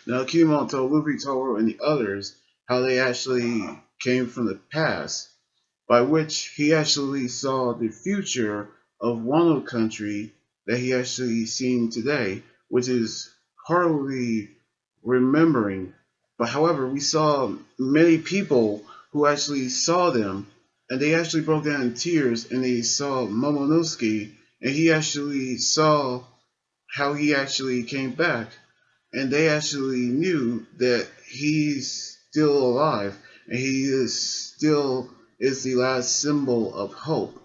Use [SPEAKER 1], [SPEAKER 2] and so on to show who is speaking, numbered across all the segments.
[SPEAKER 1] Now, Killmonger told Luffy, Toro, and the others how they actually came from the past, by which he actually saw the future of Wano country that he actually seen today, which is hardly remembering. But however, we saw many people who actually saw them, and they actually broke down in tears, and they saw Momonosuke, and he actually saw how he actually came back, and they actually knew that he's still alive, and he is still is the last symbol of hope,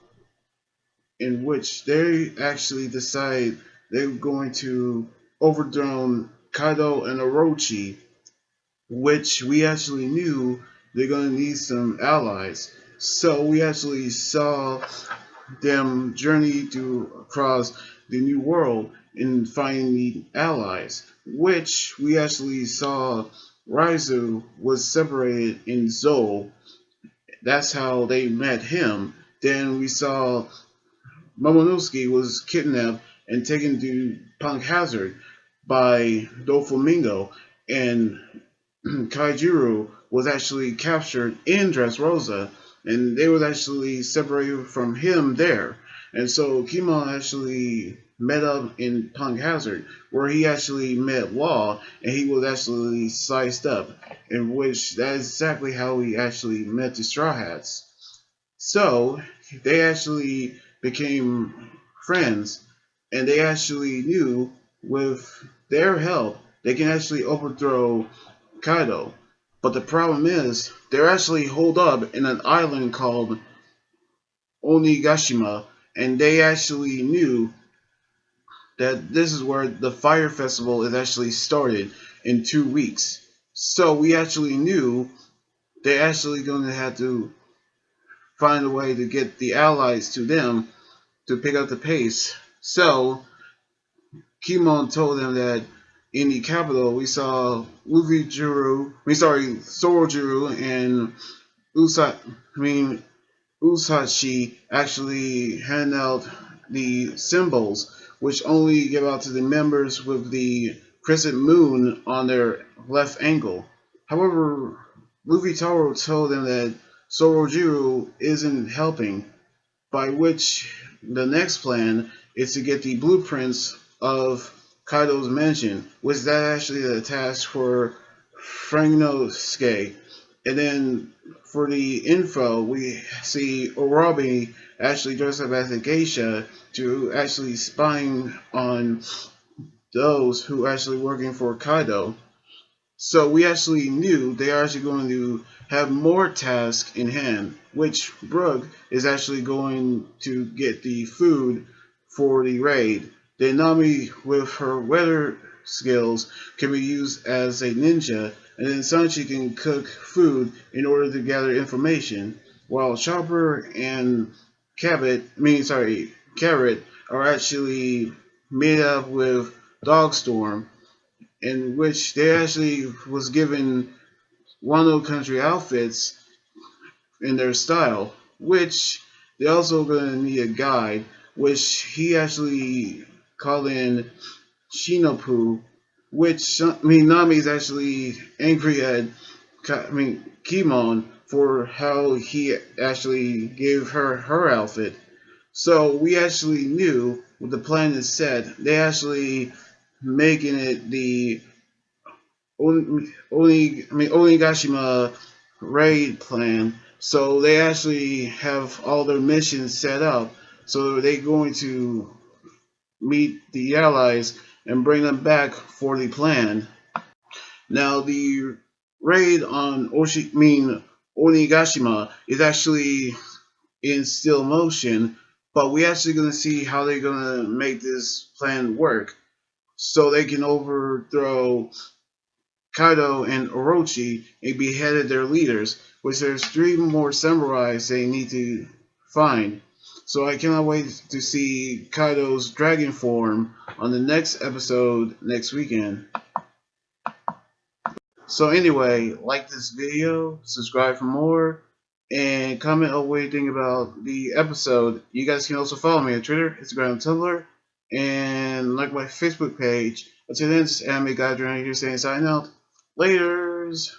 [SPEAKER 1] in which they actually decide they're going to overthrow Kaido and Orochi, which we actually knew they're going to need some allies. So we actually saw them journey to across the new world and finding the allies, which we actually saw Raizu was separated in Zou. That's how they met him. Then we saw Momonosuke was kidnapped and taken to Punk Hazard by Doflamingo, and Kaijiro was actually captured in Dressrosa, and they was actually separated from him there. And so Kimon actually met up in Punk Hazard, where he actually met Law, and he was actually sliced up, in which that is exactly how he actually met the Straw Hats. So they actually became friends, and they actually knew with their help they can actually overthrow Kaido. But the problem is, they're actually holed up in an island called Onigashima, and they actually knew that this is where the fire festival is actually started in 2 weeks. So we actually knew they're actually going to have to find a way to get the allies to them to pick up the pace. So Kimon told them that in the capital we saw Sorojuru and Usa, I mean Usachi actually hand out the symbols, which only give out to the members with the crescent moon on their left ankle. However, Luffy Taro told them that Sorojuru isn't helping, by which the next plan is to get the blueprints of Kaido's mansion, which is actually the task for Frangnosuke. And then for the info, we see Orabi actually dressed up as a geisha to actually spying on those who are actually working for Kaido. So we actually knew they are actually going to have more tasks in hand, which Brooke is actually going to get the food for the raid. Then Nami, with her weather skills, can be used as a ninja, and then Sanchi can cook food in order to gather information, while Chopper and Carrot are actually made up with Dogstorm, in which they actually was given Wano country outfits in their style, which they also gonna need a guide, which he actually called in Shinopu, which Nami is actually angry at Kimon for how he actually gave her outfit. So we actually knew what the plan is set. They actually making it the Onigashima raid plan. So they actually have all their missions set up. So they're going to meet the allies and bring them back for the plan. Now the raid on Onigashima is actually in still motion, but we actually gonna see how they're gonna make this plan work so they can overthrow Kaido and Orochi and beheaded their leaders, which there's three more samurais they need to find. So I cannot wait to see Kaido's dragon form on the next episode next weekend. So anyway, like this video, subscribe for more, and comment on what you think about the episode. You guys can also follow me on Twitter, Instagram, and Tumblr, and like my Facebook page Until then, this is Anime God Journey here saying sign out. Laters!